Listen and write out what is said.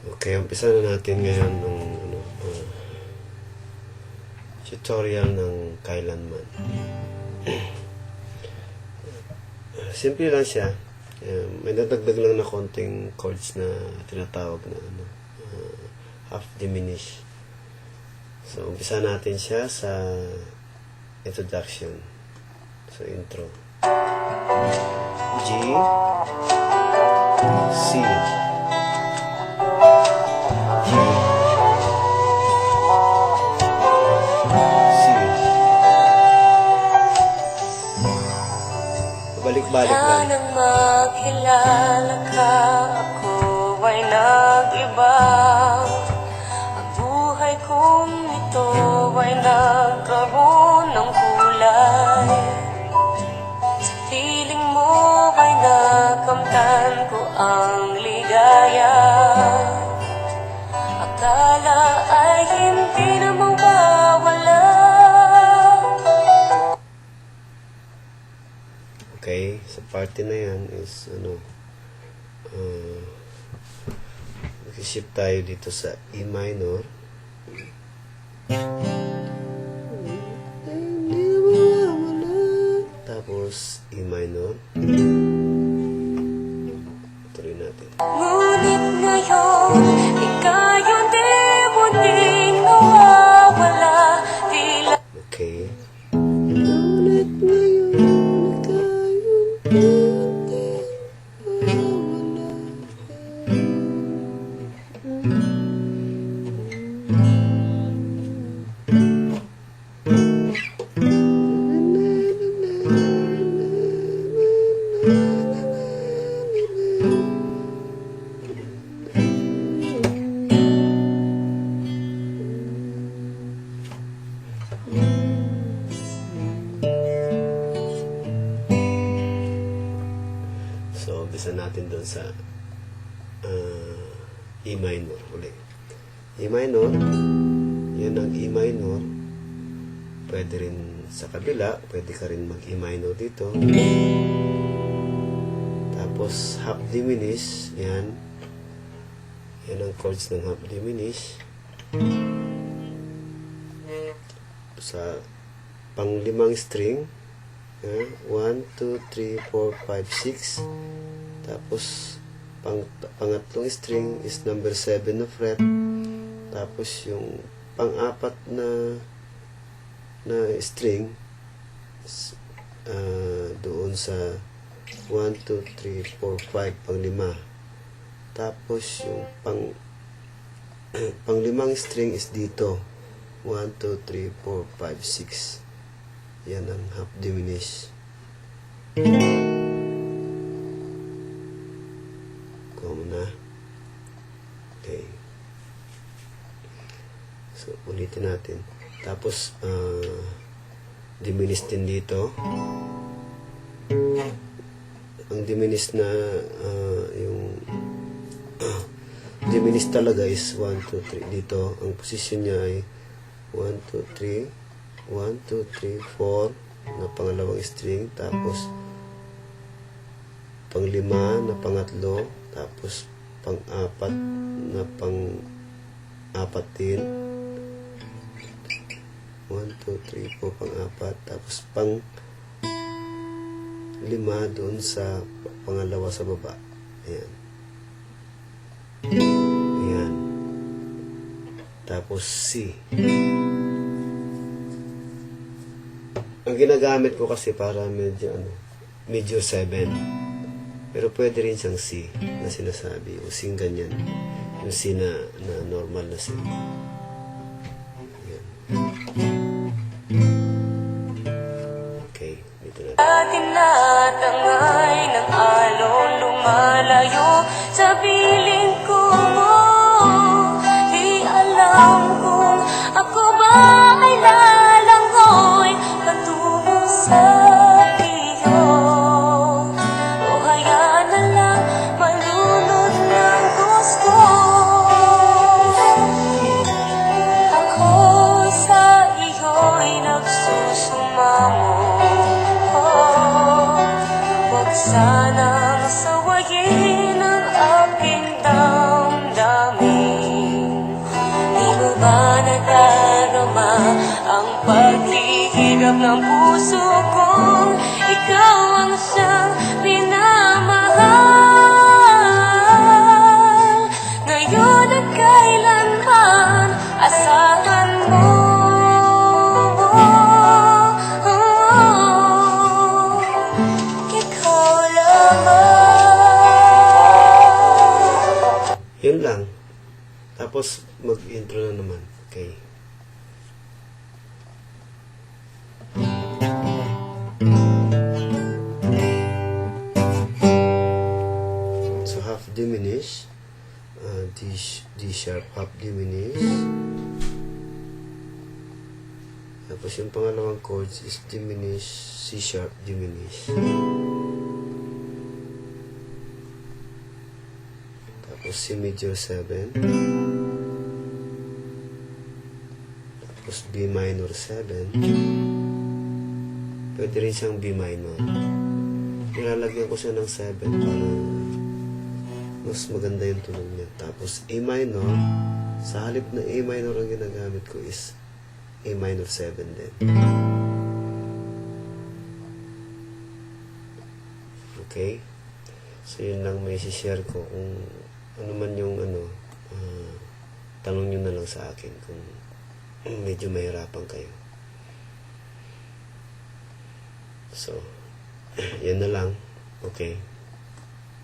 Okay, umpisa na natin ngayon ng tutorial ng kailanman. Simple lang siya. May nadagdag lang na konting chords na tinatawag na half diminish. So, umpisa natin siya sa introduction. So, intro. G, C, G, C. Balik-balik lang. Nang makilala ka, ako ay nag-iba. Ang buhay kong ito ay nagkaroon ng kulay. Sa piling mo ay nakamtan ko ang ligaya. Akala ay hindi na mawawala. Okay, sa party na yan is mag-shift tayo dito sa E minor. Tapos E minor. Tuloy natin. Ngunit ngayon, ikaw di muling nawawala. Tila Okay. So, umpisa natin doon sa E minor ulit. E minor, yan ang E minor. Pwede rin sa kabila, pwede ka rin mag-E minor dito. Tapos, half diminish, yan. Yan ang chords ng half diminish. Sa pang-limang string, 1, 2, 3, 4, 5, 6. Tapos, pangatlong string is number 7 na fret. Tapos, yung pang-apat na string is, doon sa 1, 2, 3, 4, 5, pang-lima. Tapos, yung pang-limang string is dito. 1, 2, 3, 4, 5, 6. Yan ang half diminish. Kung na. Okay. So, ulitin natin. Tapos, diminish din dito. Ang diminish na, yung diminish talaga is 1, 2, 3. Dito, ang position niya ay 1, 2, 3. 1, 2, 3, 4 na pangalawang string, tapos pang-lima na pangatlo, tapos pang-apat na pang-apat din. 1, 2, 3, 4 pang-apat, tapos pang-lima doon sa pangalawa sa baba. Ayan. Ayan. Tapos C. Ang ginagamit ko kasi para medyo 7. Pero pwede rin siyang C na sinasabi. O C ganyan. Yung C na normal na C. Ayan. Okay, dito na. tinatangay ng alon lumalayo sa piling ko mo. Di alam kung ako ba ay lalangoy patungo sa iyo. O hayaan na lang malunod ng gusto. Ako sa iyo'y nagsusumamo. Huwag sanang sawayin ang aking damdamin. hirap ng puso kong ikaw ang siyang pinamahal. Ngayon at kailanman, asahan mo. Ikaw lamang. Yun lang. Tapos, mag-intro na naman. Okay. So, half diminish. D sharp, half diminish. Tapos, yung pangalawang chords is diminish, C sharp, diminish. Tapos, C major 7. Tapos, B minor 7. Pwede rin siyang B minor. Nilalagyan ko siya ng 7 para mas maganda yung tunog niya. Tapos, A minor. Sa halip na A minor ang ginagamit ko is A minor 7 din. Okay? So, yun lang may share ko. Kung ano man yung tanong nyo na lang sa akin kung medyo mahirapan kayo. So, yan na lang. Okay.